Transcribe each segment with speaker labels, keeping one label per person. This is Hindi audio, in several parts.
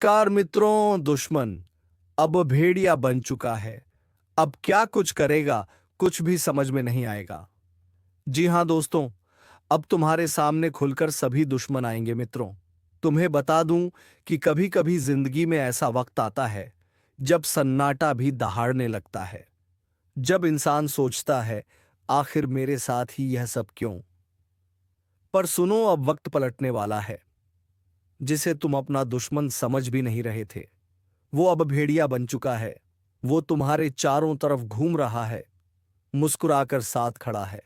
Speaker 1: नमस्कार मित्रों। दुश्मन अब भेड़िया बन चुका है। अब क्या कुछ करेगा, कुछ भी समझ में नहीं आएगा। जी हां दोस्तों, अब तुम्हारे सामने खुलकर सभी दुश्मन आएंगे मित्रों। तुम्हें बता दूं कि कभी कभी जिंदगी में ऐसा वक्त आता है जब सन्नाटा भी दहाड़ने लगता है। जब इंसान सोचता है, आखिर मेरे साथ ही यह सब क्यों। पर सुनो, अब वक्त पलटने वाला है। जिसे तुम अपना दुश्मन समझ भी नहीं रहे थे, वो अब भेड़िया बन चुका है। वो तुम्हारे चारों तरफ घूम रहा है, मुस्कुराकर साथ खड़ा है,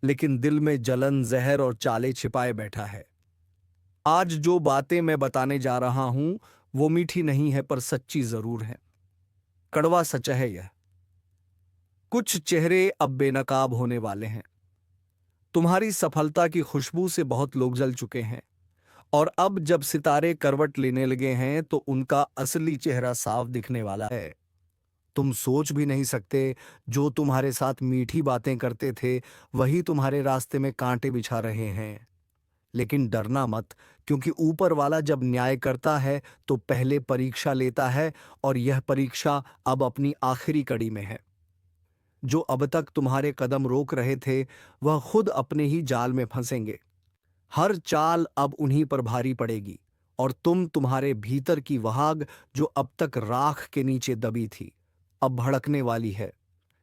Speaker 1: लेकिन दिल में जलन, जहर और चाले छिपाए बैठा है। आज जो बातें मैं बताने जा रहा हूं वो मीठी नहीं है, पर सच्ची जरूर है। कड़वा सच है यह। कुछ चेहरे अब बेनकाब होने वाले हैं। तुम्हारी सफलता की खुशबू से बहुत लोग जल चुके हैं, और अब जब सितारे करवट लेने लगे हैं तो उनका असली चेहरा साफ दिखने वाला है। तुम सोच भी नहीं सकते, जो तुम्हारे साथ मीठी बातें करते थे वही तुम्हारे रास्ते में कांटे बिछा रहे हैं। लेकिन डरना मत, क्योंकि ऊपर वाला जब न्याय करता है तो पहले परीक्षा लेता है, और यह परीक्षा अब अपनी आखिरी कड़ी में है। जो अब तक तुम्हारे कदम रोक रहे थे वह खुद अपने ही जाल में फंसेंगे। हर चाल अब उन्हीं पर भारी पड़ेगी, और तुम्हारे भीतर की वहाग जो अब तक राख के नीचे दबी थी, अब भड़कने वाली है।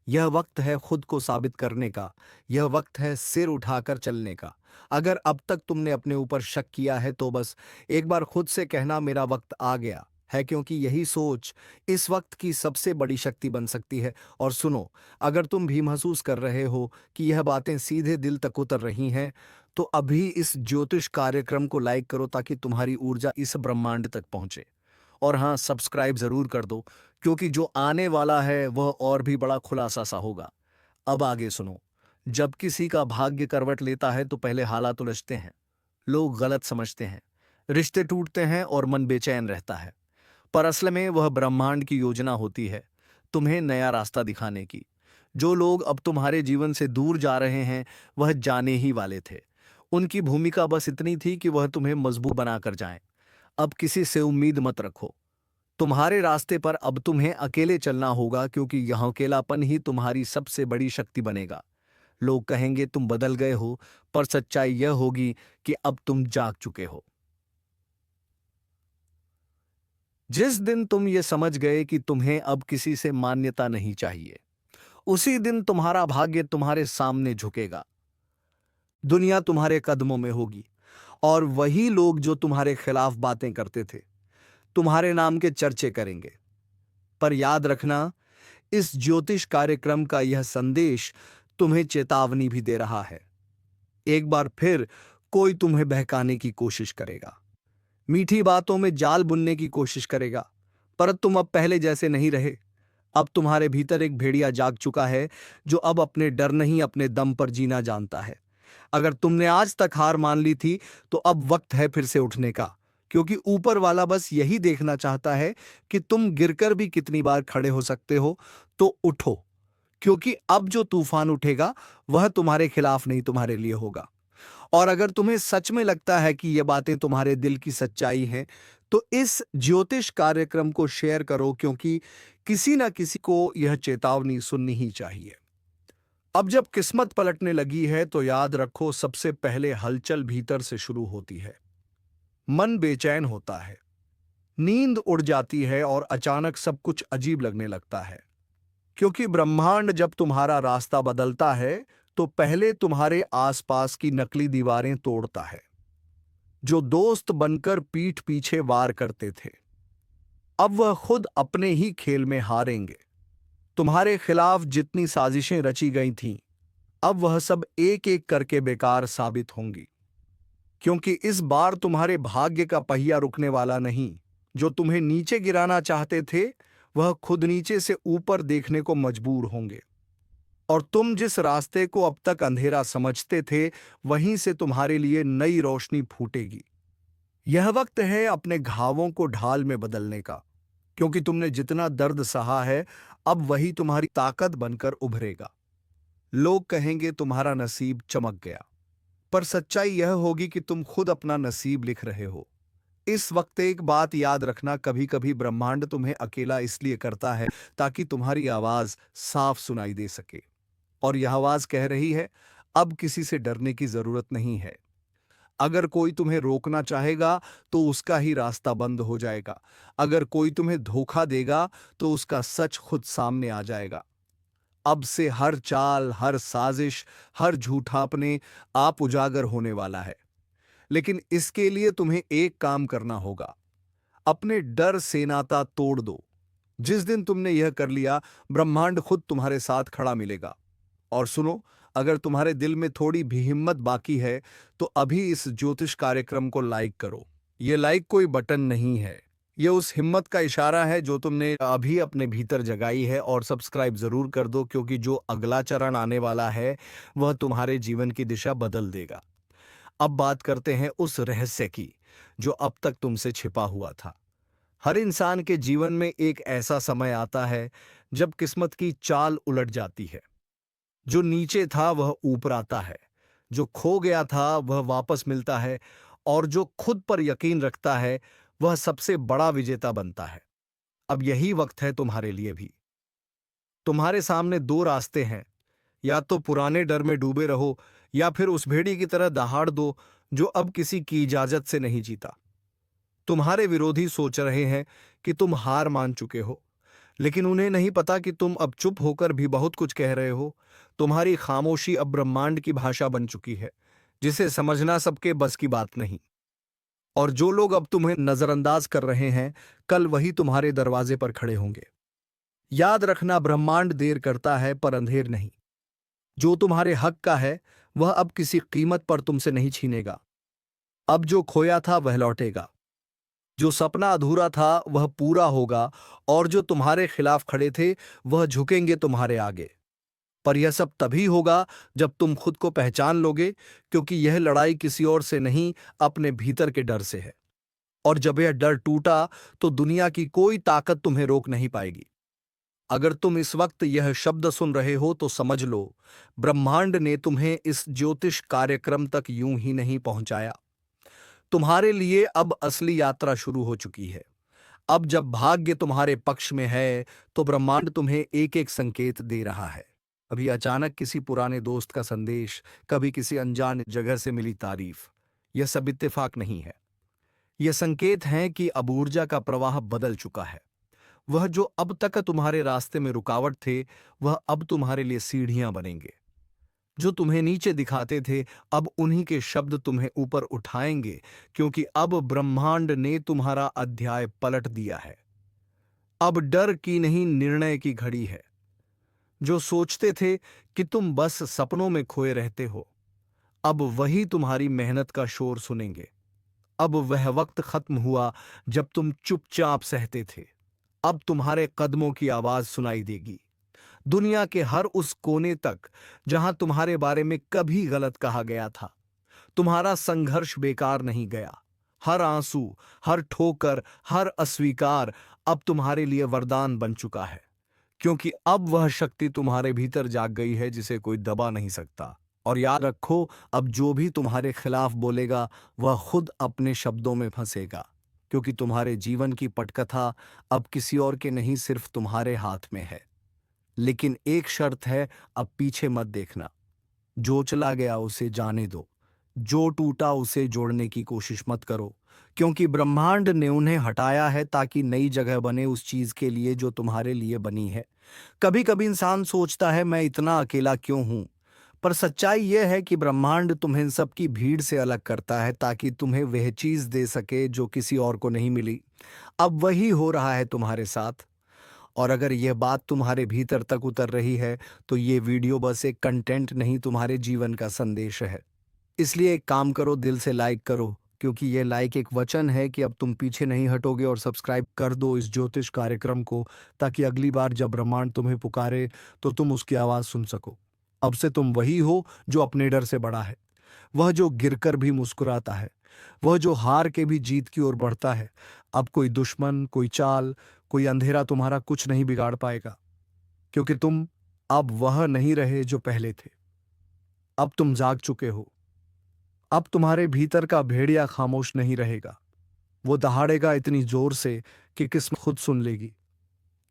Speaker 1: यह वक्त है खुद को साबित करने का। यह वक्त है सिर उठाकर चलने का। अगर अब तक तुमने अपने ऊपर शक किया है तो बस एक बार खुद से कहना, मेरा वक्त आ गया है, क्योंकि यही सोच इस वक्त की सबसे बड़ी शक्ति बन सकती है। और सुनो, अगर तुम भी महसूस कर रहे हो कि यह बातें सीधे दिल तक उतर रही हैं, तो अभी इस ज्योतिष कार्यक्रम को लाइक करो, ताकि तुम्हारी ऊर्जा इस ब्रह्मांड तक पहुंचे। और हाँ, सब्सक्राइब जरूर कर दो, क्योंकि जो आने वाला है वह और भी बड़ा खुलासा सा होगा। अब आगे सुनो। जब किसी का भाग्य करवट लेता है तो पहले हालात उलझते हैं। लोग गलत समझते हैं, रिश्ते टूटते हैं और मन बेचैन रहता है। पर असल में वह ब्रह्मांड की योजना होती है, तुम्हें नया रास्ता दिखाने की। जो लोग अब तुम्हारे जीवन से दूर जा रहे हैं वह जाने ही वाले थे। उनकी भूमिका बस इतनी थी कि वह तुम्हें मजबूत बनाकर जाएं। अब किसी से उम्मीद मत रखो। तुम्हारे रास्ते पर अब तुम्हें अकेले चलना होगा, क्योंकि यह अकेलापन ही तुम्हारी सबसे बड़ी शक्ति बनेगा। लोग कहेंगे तुम बदल गए हो, पर सच्चाई यह होगी कि अब तुम जाग चुके हो। जिस दिन तुम ये समझ गए कि तुम्हें अब किसी से मान्यता नहीं चाहिए, उसी दिन तुम्हारा भाग्य तुम्हारे सामने झुकेगा। दुनिया तुम्हारे कदमों में होगी, और वही लोग जो तुम्हारे खिलाफ बातें करते थे तुम्हारे नाम के चर्चे करेंगे। पर याद रखना, इस ज्योतिष कार्यक्रम का यह संदेश तुम्हें चेतावनी भी दे रहा है। एक बार फिर कोई तुम्हें बहकाने की कोशिश करेगा, मीठी बातों में जाल बुनने की कोशिश करेगा, पर तुम अब पहले जैसे नहीं रहे। अब तुम्हारे भीतर एक भेड़िया जाग चुका है, जो अब अपने डर नहीं, अपने दम पर जीना जानता है। अगर तुमने आज तक हार मान ली थी, तो अब वक्त है फिर से उठने का, क्योंकि ऊपर वाला बस यही देखना चाहता है कि तुम गिरकर भी कितनी बार खड़े हो सकते हो। तो उठो, क्योंकि अब जो तूफान उठेगा वह तुम्हारे खिलाफ नहीं, तुम्हारे लिए होगा। और अगर तुम्हें सच में लगता है कि ये बातें तुम्हारे दिल की सच्चाई हैं, तो इस ज्योतिष कार्यक्रम को शेयर करो, क्योंकि किसी ना किसी को यह चेतावनी सुननी ही चाहिए। अब जब किस्मत पलटने लगी है तो याद रखो, सबसे पहले हलचल भीतर से शुरू होती है। मन बेचैन होता है, नींद उड़ जाती है, और अचानक सब कुछ अजीब लगने लगता है। क्योंकि ब्रह्मांड जब तुम्हारा रास्ता बदलता है तो पहले तुम्हारे आसपास की नकली दीवारें तोड़ता है। जो दोस्त बनकर पीठ पीछे वार करते थे, अब वह खुद अपने ही खेल में हारेंगे। तुम्हारे खिलाफ जितनी साजिशें रची गई थीं, अब वह सब एक एक करके बेकार साबित होंगी। क्योंकि इस बार तुम्हारे भाग्य का पहिया रुकने वाला नहीं। जो तुम्हें नीचे गिराना चाहते थे वह खुद नीचे से ऊपर देखने को मजबूर होंगे, और तुम जिस रास्ते को अब तक अंधेरा समझते थे वहीं से तुम्हारे लिए नई रोशनी फूटेगी। यह वक्त है अपने घावों को ढाल में बदलने का, क्योंकि तुमने जितना दर्द सहा है अब वही तुम्हारी ताकत बनकर उभरेगा। लोग कहेंगे तुम्हारा नसीब चमक गया, पर सच्चाई यह होगी कि तुम खुद अपना नसीब लिख रहे हो। इस वक्त एक बात याद रखना, कभी कभी ब्रह्मांड तुम्हें अकेला इसलिए करता है ताकि तुम्हारी आवाज साफ सुनाई दे सके। और यह आवाज कह रही है, अब किसी से डरने की जरूरत नहीं है। अगर कोई तुम्हें रोकना चाहेगा तो उसका ही रास्ता बंद हो जाएगा। अगर कोई तुम्हें धोखा देगा तो उसका सच खुद सामने आ जाएगा। अब से हर चाल, हर साजिश, हर झूठा अपने आप उजागर होने वाला है। लेकिन इसके लिए तुम्हें एक काम करना होगा, अपने डर से नाता तोड़ दो। जिस दिन तुमने यह कर लिया, ब्रह्मांड खुद तुम्हारे साथ खड़ा मिलेगा। और सुनो, अगर तुम्हारे दिल में थोड़ी भी हिम्मत बाकी है तो अभी इस ज्योतिष कार्यक्रम को लाइक करो। यह लाइक कोई बटन नहीं है, यह उस हिम्मत का इशारा है जो तुमने अभी अपने भीतर जगाई है। और सब्सक्राइब जरूर कर दो, क्योंकि जो अगला चरण आने वाला है वह तुम्हारे जीवन की दिशा बदल देगा। अब बात करते हैं उस रहस्य की जो अब तक तुमसे छिपा हुआ था। हर इंसान के जीवन में एक ऐसा समय आता है जब किस्मत की चाल उलट जाती है। जो नीचे था वह ऊपर आता है, जो खो गया था वह वापस मिलता है, और जो खुद पर यकीन रखता है वह सबसे बड़ा विजेता बनता है। अब यही वक्त है तुम्हारे लिए भी। तुम्हारे सामने दो रास्ते हैं, या तो पुराने डर में डूबे रहो, या फिर उस भेड़ी की तरह दहाड़ दो जो अब किसी की इजाजत से नहीं जीता। तुम्हारे विरोधी सोच रहे हैं कि तुम हार मान चुके हो, लेकिन उन्हें नहीं पता कि तुम अब चुप होकर भी बहुत कुछ कह रहे हो। तुम्हारी खामोशी अब ब्रह्मांड की भाषा बन चुकी है, जिसे समझना सबके बस की बात नहीं। और जो लोग अब तुम्हें नजरअंदाज कर रहे हैं, कल वही तुम्हारे दरवाजे पर खड़े होंगे। याद रखना, ब्रह्मांड देर करता है पर अंधेर नहीं। जो तुम्हारे हक का है वह अब किसी कीमत पर तुमसे नहीं छीनेगा। अब जो खोया था वह लौटेगा, जो सपना अधूरा था वह पूरा होगा, और जो तुम्हारे खिलाफ खड़े थे वह झुकेंगे तुम्हारे आगे। पर यह सब तभी होगा जब तुम खुद को पहचान लोगे, क्योंकि यह लड़ाई किसी और से नहीं, अपने भीतर के डर से है। और जब यह डर टूटा तो दुनिया की कोई ताकत तुम्हें रोक नहीं पाएगी। अगर तुम इस वक्त यह शब्द सुन रहे हो तो समझ लो, ब्रह्मांड ने तुम्हें इस ज्योतिष कार्यक्रम तक यूं ही नहीं पहुंचाया। तुम्हारे लिए अब असली यात्रा शुरू हो चुकी है। अब जब भाग्य तुम्हारे पक्ष में है तो ब्रह्मांड तुम्हें एक एक संकेत दे रहा है। कभी अचानक किसी पुराने दोस्त का संदेश, कभी किसी अनजान जगह से मिली तारीफ। यह सब इत्तेफाक नहीं है, यह संकेत हैं कि अब ऊर्जा का प्रवाह बदल चुका है। वह जो अब तक तुम्हारे रास्ते में रुकावट थे, वह अब तुम्हारे लिए सीढ़ियां बनेंगे। जो तुम्हें नीचे दिखाते थे, अब उन्हीं के शब्द तुम्हें ऊपर उठाएंगे, क्योंकि अब ब्रह्मांड ने तुम्हारा अध्याय पलट दिया है। अब डर की नहीं, निर्णय की घड़ी है। जो सोचते थे कि तुम बस सपनों में खोए रहते हो, अब वही तुम्हारी मेहनत का शोर सुनेंगे। अब वह वक्त खत्म हुआ जब तुम चुपचाप सहते थे। अब तुम्हारे कदमों की आवाज सुनाई देगी, दुनिया के हर उस कोने तक जहां तुम्हारे बारे में कभी गलत कहा गया था। तुम्हारा संघर्ष बेकार नहीं गया। हर आंसू, हर ठोकर, हर अस्वीकार अब तुम्हारे लिए वरदान बन चुका है, क्योंकि अब वह शक्ति तुम्हारे भीतर जाग गई है जिसे कोई दबा नहीं सकता। और याद रखो, अब जो भी तुम्हारे खिलाफ बोलेगा वह खुद अपने शब्दों में फंसेगा, क्योंकि तुम्हारे जीवन की पटकथा अब किसी और के नहीं, सिर्फ तुम्हारे हाथ में है। लेकिन एक शर्त है, अब पीछे मत देखना। जो चला गया उसे जाने दो, जो टूटा उसे जोड़ने की कोशिश मत करो, क्योंकि ब्रह्मांड ने उन्हें हटाया है ताकि नई जगह बने उस चीज के लिए जो तुम्हारे लिए बनी है। कभी कभी इंसान सोचता है, मैं इतना अकेला क्यों हूं? पर सच्चाई यह है कि ब्रह्मांड तुम्हें इन सबकी भीड़ से अलग करता है ताकि तुम्हें वह चीज दे सके जो किसी और को नहीं मिली। अब वही हो रहा है तुम्हारे साथ। और अगर यह बात तुम्हारे भीतर तक उतर रही है तो ये वीडियो बस एक कंटेंट नहीं, तुम्हारे जीवन का संदेश है। इसलिए एक काम करो, दिल से लाइक करो, क्योंकि यह लाइक एक वचन है कि अब तुम पीछे नहीं हटोगे। और सब्सक्राइब कर दो इस ज्योतिष कार्यक्रम को, ताकि अगली बार जब ब्रह्मांड तुम्हें पुकारे तो तुम उसकी आवाज सुन सको। अब से तुम वही हो जो अपने डर से बड़ा है, वह जो गिरकर भी मुस्कुराता है, वह जो हार के भी जीत की ओर बढ़ता है। अब कोई दुश्मन, कोई चाल, कोई अंधेरा तुम्हारा कुछ नहीं बिगाड़ पाएगा, क्योंकि तुम अब वह नहीं रहे जो पहले थे। अब तुम जाग चुके हो। अब तुम्हारे भीतर का भेड़िया खामोश नहीं रहेगा। वो दहाड़ेगा इतनी जोर से कि किस्मत खुद सुन लेगी।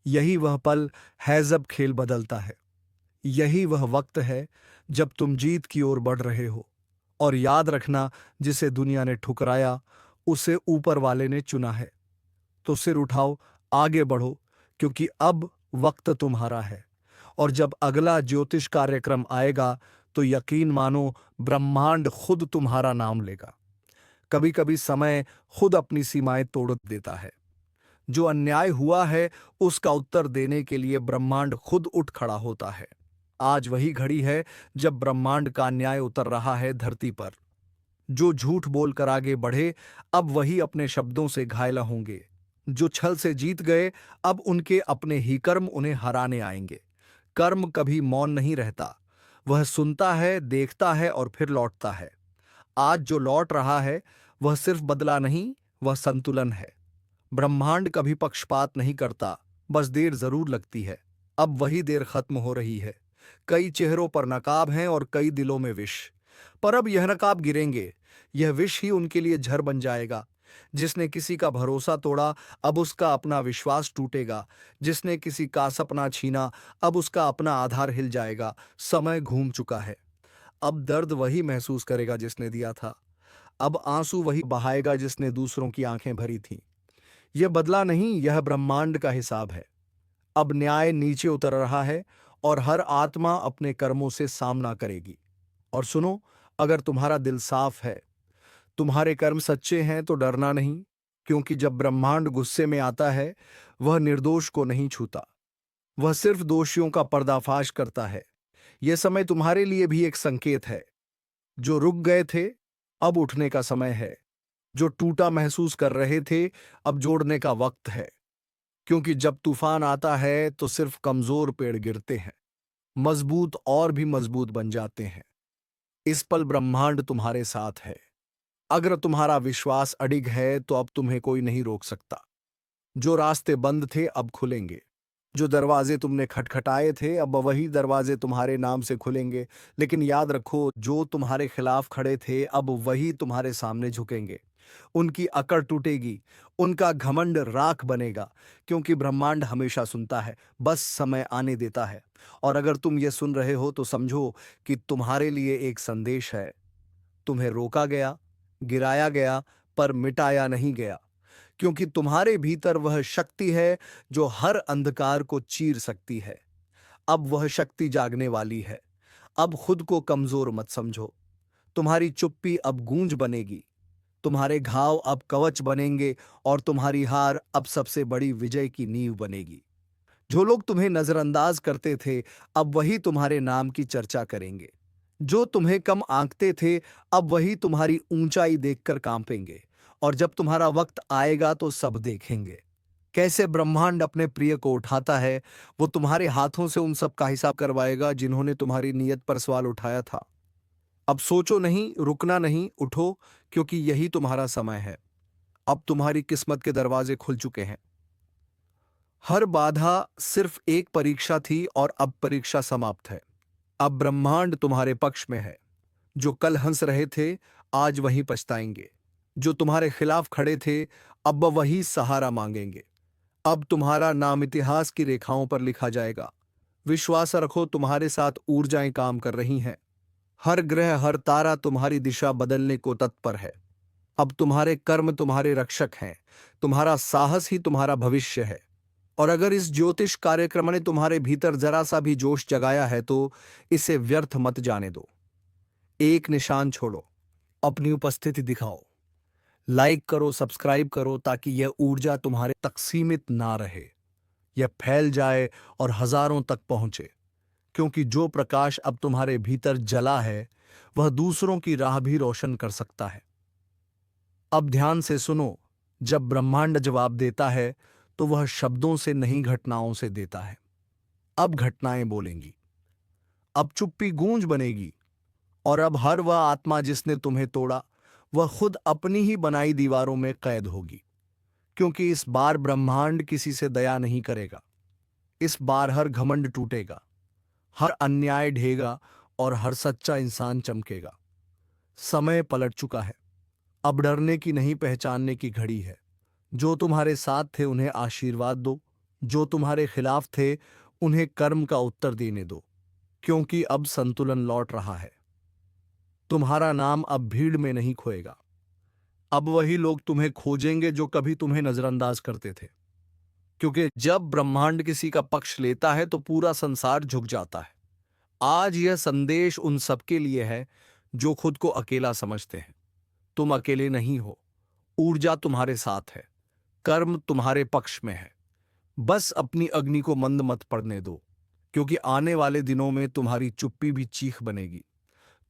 Speaker 1: यही वह पल है जब खेल बदलता है। यही वह वक्त है जब तुम जीत की ओर बढ़ रहे हो। और याद रखना, जिसे दुनिया ने ठुकराया उसे ऊपर वाले ने चुना है। तो सिर उठाओ, आगे बढ़ो, क्योंकि अब वक्त तुम्हारा है। और जब अगला ज्योतिष कार्यक्रम आएगा तो यकीन मानो, ब्रह्मांड खुद तुम्हारा नाम लेगा। कभी कभी समय खुद अपनी सीमाएं तोड़ देता है। जो अन्याय हुआ है उसका उत्तर देने के लिए ब्रह्मांड खुद उठ खड़ा होता है। आज वही घड़ी है जब ब्रह्मांड का न्याय उतर रहा है धरती पर। जो झूठ बोलकर आगे बढ़े, अब वही अपने शब्दों से घायल होंगे। जो छल से जीत गए, अब उनके अपने ही कर्म उन्हें हराने आएंगे। कर्म कभी मौन नहीं रहता। वह सुनता है, देखता है और फिर लौटता है। आज जो लौट रहा है वह सिर्फ बदला नहीं, वह संतुलन है। ब्रह्मांड कभी पक्षपात नहीं करता, बस देर जरूर लगती है। अब वही देर खत्म हो रही है। कई चेहरों पर नकाब हैं और कई दिलों में विष। पर अब यह नकाब गिरेंगे, यह विष ही उनके लिए झर बन जाएगा। जिसने किसी का भरोसा तोड़ा, अब उसका अपना विश्वास टूटेगा। जिसने किसी का सपना छीना, अब उसका अपना आधार हिल जाएगा। समय घूम चुका है। अब दर्द वही महसूस करेगा जिसने दिया था। अब आंसू वही बहाएगा जिसने दूसरों की आंखें भरी थीं। यह बदला नहीं, यह ब्रह्मांड का हिसाब है। अब न्याय नीचे उतर रहा है और हर आत्मा अपने कर्मों से सामना करेगी। और सुनो, अगर तुम्हारा दिल साफ है, तुम्हारे कर्म सच्चे हैं, तो डरना नहीं। क्योंकि जब ब्रह्मांड गुस्से में आता है, वह निर्दोष को नहीं छूता। वह सिर्फ दोषियों का पर्दाफाश करता है। यह समय तुम्हारे लिए भी एक संकेत है। जो रुक गए थे, अब उठने का समय है। जो टूटा महसूस कर रहे थे, अब जोड़ने का वक्त है। क्योंकि जब तूफान आता है तो सिर्फ कमजोर पेड़ गिरते हैं, मजबूत और भी मजबूत बन जाते हैं। इस पल ब्रह्मांड तुम्हारे साथ है। अगर तुम्हारा विश्वास अडिग है तो अब तुम्हें कोई नहीं रोक सकता। जो रास्ते बंद थे अब खुलेंगे। जो दरवाजे तुमने खटखटाए थे, अब वही दरवाजे तुम्हारे नाम से खुलेंगे। लेकिन याद रखो, जो तुम्हारे खिलाफ खड़े थे अब वही तुम्हारे सामने झुकेंगे। उनकी अकड़ टूटेगी, उनका घमंड राख बनेगा। क्योंकि ब्रह्मांड हमेशा सुनता है, बस समय आने देता है। और अगर तुम ये सुन रहे हो तो समझो कि तुम्हारे लिए एक संदेश है। तुम्हें रोका गया, गिराया गया, पर मिटाया नहीं गया। क्योंकि तुम्हारे भीतर वह शक्ति है जो हर अंधकार को चीर सकती है। अब वह शक्ति जागने वाली है। अब खुद को कमजोर मत समझो। तुम्हारी चुप्पी अब गूंज बनेगी। तुम्हारे घाव अब कवच बनेंगे और तुम्हारी हार अब सबसे बड़ी विजय की नींव बनेगी। जो लोग तुम्हें नजरअंदाज करते थे, अब वही तुम्हारे नाम की चर्चा करेंगे। जो तुम्हें कम आंकते थे, अब वही तुम्हारी ऊंचाई देखकर कांपेंगे। और जब तुम्हारा वक्त आएगा तो सब देखेंगे कैसे ब्रह्मांड अपने प्रिय को उठाता है। वो तुम्हारे हाथों से उन सब का हिसाब करवाएगा जिन्होंने तुम्हारी नीयत पर सवाल उठाया था। अब सोचो नहीं, रुकना नहीं, उठो, क्योंकि यही तुम्हारा समय है। अब तुम्हारी किस्मत के दरवाजे खुल चुके हैं। हर बाधा सिर्फ एक परीक्षा थी और अब परीक्षा समाप्त है। अब ब्रह्मांड तुम्हारे पक्ष में है। जो कल हंस रहे थे, आज वही पछताएंगे। जो तुम्हारे खिलाफ खड़े थे, अब वही सहारा मांगेंगे। अब तुम्हारा नाम इतिहास की रेखाओं पर लिखा जाएगा। विश्वास रखो, तुम्हारे साथ ऊर्जाएं काम कर रही हैं। हर ग्रह, हर तारा तुम्हारी दिशा बदलने को तत्पर है। अब तुम्हारे कर्म तुम्हारे रक्षक हैं। तुम्हारा साहस ही तुम्हारा भविष्य है। और अगर इस ज्योतिष कार्यक्रम ने तुम्हारे भीतर जरा सा भी जोश जगाया है तो इसे व्यर्थ मत जाने दो। एक निशान छोड़ो, अपनी उपस्थिति दिखाओ, लाइक करो, सब्सक्राइब करो, ताकि यह ऊर्जा तुम्हारे तक सीमित ना रहे। यह फैल जाए और हजारों तक पहुंचे। क्योंकि जो प्रकाश अब तुम्हारे भीतर जला है, वह दूसरों की राह भी रोशन कर सकता है। अब ध्यान से सुनो, जब ब्रह्मांड जवाब देता है तो वह शब्दों से नहीं, घटनाओं से देता है। अब घटनाएं बोलेंगी, अब चुप्पी गूंज बनेगी। और अब हर वह आत्मा जिसने तुम्हें तोड़ा, वह खुद अपनी ही बनाई दीवारों में कैद होगी। क्योंकि इस बार ब्रह्मांड किसी से दया नहीं करेगा। इस बार हर घमंड टूटेगा, हर अन्याय ढहेगा और हर सच्चा इंसान चमकेगा। समय पलट चुका है। अब डरने की नहीं, पहचानने की घड़ी है। जो तुम्हारे साथ थे उन्हें आशीर्वाद दो, जो तुम्हारे खिलाफ थे उन्हें कर्म का उत्तर देने दो, क्योंकि अब संतुलन लौट रहा है। तुम्हारा नाम अब भीड़ में नहीं खोएगा। अब वही लोग तुम्हें खोजेंगे जो कभी तुम्हें नजरअंदाज करते थे, क्योंकि जब ब्रह्मांड किसी का पक्ष लेता है तो पूरा संसार झुक जाता है। आज यह संदेश उन सबके लिए है जो खुद को अकेला समझते हैं। तुम अकेले नहीं हो। ऊर्जा तुम्हारे साथ है। कर्म तुम्हारे पक्ष में है। बस अपनी अग्नि को मंद मत पड़ने दो, क्योंकि आने वाले दिनों में तुम्हारी चुप्पी भी चीख बनेगी।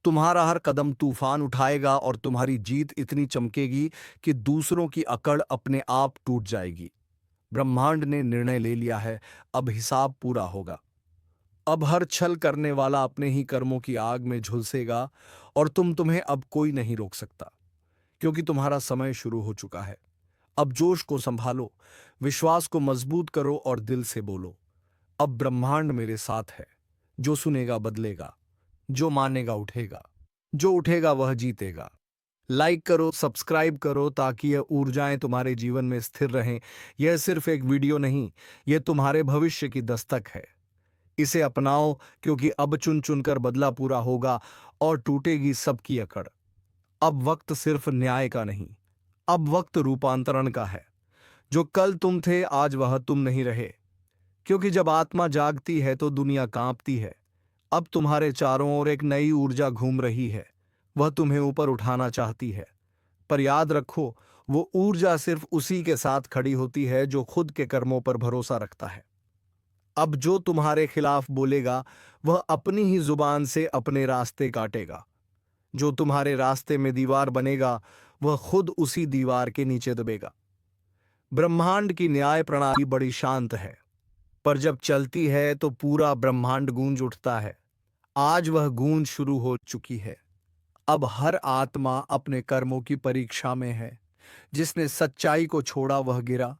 Speaker 1: तुम्हारा हर कदम तूफान उठाएगा और तुम्हारी जीत इतनी चमकेगी कि दूसरों की अकड़ अपने आप टूट जाएगी। ब्रह्मांड ने निर्णय ले लिया है, अब हिसाब पूरा होगा। अब हर छल करने वाला अपने ही कर्मों की आग में झुलसेगा और तुम्हें अब कोई नहीं रोक सकता, क्योंकि तुम्हारा समय शुरू हो चुका है। अब जोश को संभालो, विश्वास को मजबूत करो और दिल से बोलो, अब ब्रह्मांड मेरे साथ है। जो सुनेगा बदलेगा, जो मानेगा उठेगा, जो उठेगा वह जीतेगा। लाइक करो, सब्सक्राइब करो ताकि यह ऊर्जाएं तुम्हारे जीवन में स्थिर रहें। यह सिर्फ एक वीडियो नहीं, यह तुम्हारे भविष्य की दस्तक है। इसे अपनाओ, क्योंकि अब चुन चुनकर बदला पूरा होगा और टूटेगी सबकी अकड़। अब वक्त सिर्फ न्याय का नहीं, अब वक्त रूपांतरण का है। जो कल तुम थे आज वह तुम नहीं रहे, क्योंकि जब आत्मा जागती है तो दुनिया कांपती है। अब तुम्हारे चारों ओर एक नई ऊर्जा घूम रही है, वह तुम्हें ऊपर उठाना चाहती है। पर याद रखो, वो ऊर्जा सिर्फ उसी के साथ खड़ी होती है जो खुद के कर्मों पर भरोसा रखता है। अब जो तुम्हारे खिलाफ बोलेगा वह अपनी ही जुबान से अपने रास्ते काटेगा। जो तुम्हारे रास्ते में दीवार बनेगा वह खुद उसी दीवार के नीचे दबेगा। ब्रह्मांड की न्याय प्रणाली बड़ी शांत है, पर जब चलती है तो पूरा ब्रह्मांड गूंज उठता है। आज वह गूंज शुरू हो चुकी है। अब हर आत्मा अपने कर्मों की परीक्षा में है। जिसने सच्चाई को छोड़ा वह गिरा,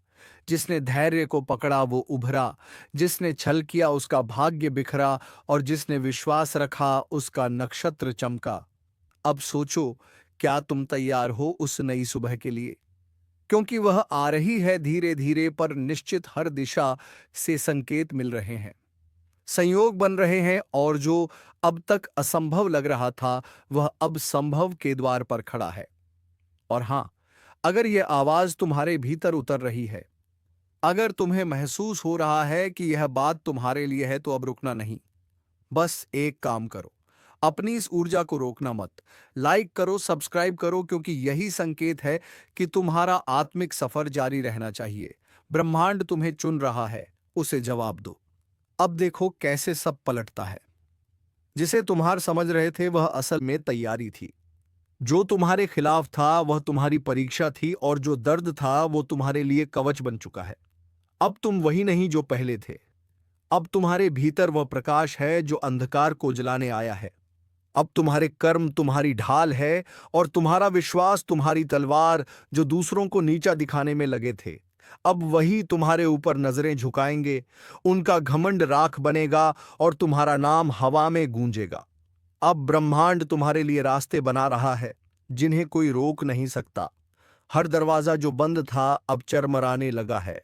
Speaker 1: जिसने धैर्य को पकड़ा वो उभरा, जिसने छल किया उसका भाग्य बिखरा और जिसने विश्वास रखा उसका नक्षत्र चमका। अब सोचो, क्या तुम तैयार हो उस नई सुबह के लिए? क्योंकि वह आ रही है धीरे धीरे, पर निश्चित हर दिशा से संकेत मिल रहे हैं, संयोग बन रहे हैं, और जो अब तक असंभव लग रहा था वह अब संभव के द्वार पर खड़ा है। और हां, अगर यह आवाज तुम्हारे भीतर उतर रही है, अगर तुम्हें महसूस हो रहा है कि यह बात तुम्हारे लिए है, तो अब रुकना नहीं। बस एक काम करो, अपनी इस ऊर्जा को रोकना मत। लाइक करो, सब्सक्राइब करो, क्योंकि यही संकेत है कि तुम्हारा आत्मिक सफर जारी रहना चाहिए। ब्रह्मांड तुम्हें चुन रहा है, उसे जवाब दो। अब देखो कैसे सब पलटता है। जिसे तुम्हार समझ रहे थे वह असल में तैयारी थी। जो तुम्हारे खिलाफ था वह तुम्हारी परीक्षा थी, और जो दर्द था वो तुम्हारे लिए कवच बन चुका है। अब तुम वही नहीं जो पहले थे। अब तुम्हारे भीतर वह प्रकाश है जो अंधकार को जलाने आया है। अब तुम्हारे कर्म तुम्हारी ढाल है और तुम्हारा विश्वास तुम्हारी तलवार, जो दूसरों को नीचा दिखाने में लगे थे अब वही तुम्हारे ऊपर नजरें झुकाएंगे। उनका घमंड राख बनेगा और तुम्हारा नाम हवा में गूंजेगा। अब ब्रह्मांड तुम्हारे लिए रास्ते बना रहा है जिन्हें कोई रोक नहीं सकता। हर दरवाजा जो बंद था अब चरमराने लगा है।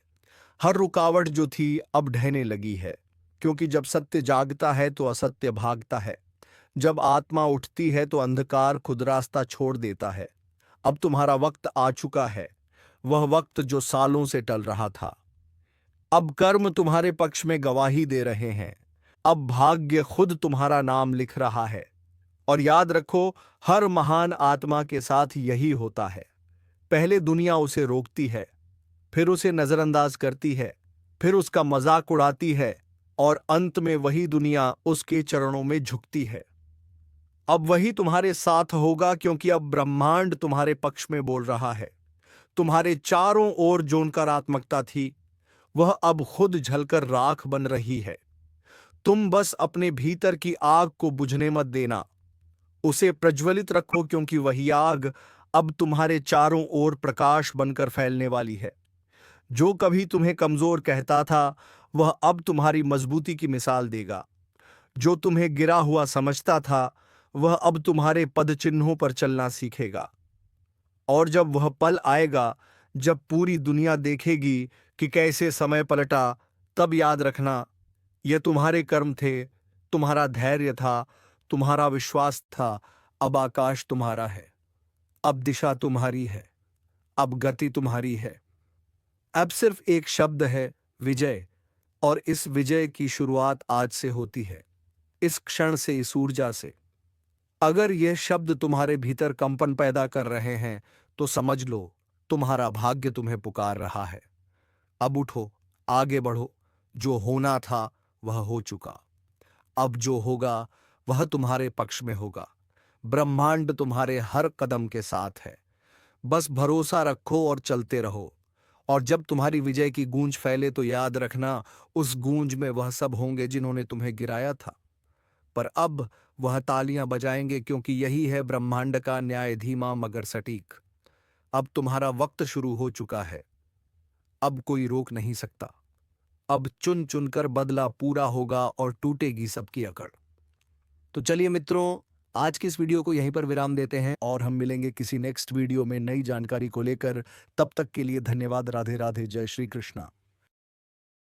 Speaker 1: हर रुकावट जो थी अब ढहने लगी है, क्योंकि जब सत्य जागता है तो असत्य भागता है। जब आत्मा उठती है तो अंधकार खुद रास्ता छोड़ देता है। अब तुम्हारा वक्त आ चुका है, वह वक्त जो सालों से टल रहा था। अब कर्म तुम्हारे पक्ष में गवाही दे रहे हैं। अब भाग्य खुद तुम्हारा नाम लिख रहा है। और याद रखो, हर महान आत्मा के साथ यही होता है। पहले दुनिया उसे रोकती है, फिर उसे नजरअंदाज करती है, फिर उसका मजाक उड़ाती है, और अंत में वही दुनिया उसके चरणों में झुकती है। अब वही तुम्हारे साथ होगा, क्योंकि अब ब्रह्मांड तुम्हारे पक्ष में बोल रहा है। तुम्हारे चारों ओर जो नकारात्मकता थी वह अब खुद झलकर राख बन रही है। तुम बस अपने भीतर की आग को बुझने मत देना, उसे प्रज्वलित रखो, क्योंकि वही आग अब तुम्हारे चारों ओर प्रकाश बनकर फैलने वाली है। जो कभी तुम्हें कमजोर कहता था वह अब तुम्हारी मजबूती की मिसाल देगा। जो तुम्हें गिरा हुआ समझता था वह अब तुम्हारे पद चिन्हों पर चलना सीखेगा। और जब वह पल आएगा जब पूरी दुनिया देखेगी कि कैसे समय पलटा, तब याद रखना, ये तुम्हारे कर्म थे, तुम्हारा धैर्य था, तुम्हारा विश्वास था। अब आकाश तुम्हारा है, अब दिशा तुम्हारी है, अब गति तुम्हारी है। अब सिर्फ एक शब्द है, विजय। और इस विजय की शुरुआत आज से होती है, इस क्षण से, इस ऊर्जा से। अगर यह शब्द तुम्हारे भीतर कंपन पैदा कर रहे हैं, तो समझ लो तुम्हारा भाग्य तुम्हें पुकार रहा है। अब उठो, आगे बढ़ो। जो होना था वह हो चुका। अब जो होगा वह तुम्हारे पक्ष में होगा। ब्रह्मांड तुम्हारे हर कदम के साथ है। बस भरोसा रखो और चलते रहो। और जब तुम्हारी विजय की गूंज फैले तो याद रखना, उस गूंज में वह सब होंगे जिन्होंने तुम्हें गिराया था, पर अब वह तालियां बजाएंगे, क्योंकि यही है ब्रह्मांड का न्याय, धीमा मगर सटीक। अब तुम्हारा वक्त शुरू हो चुका है, अब कोई रोक नहीं सकता। अब चुन चुनकर बदला पूरा होगा और टूटेगी सबकी अकड़। तो चलिए मित्रों, आज की इस वीडियो को यहीं पर विराम देते हैं और हम मिलेंगे किसी नेक्स्ट वीडियो में नई जानकारी को लेकर। तब तक के लिए धन्यवाद। राधे राधे। जय श्री कृष्णा।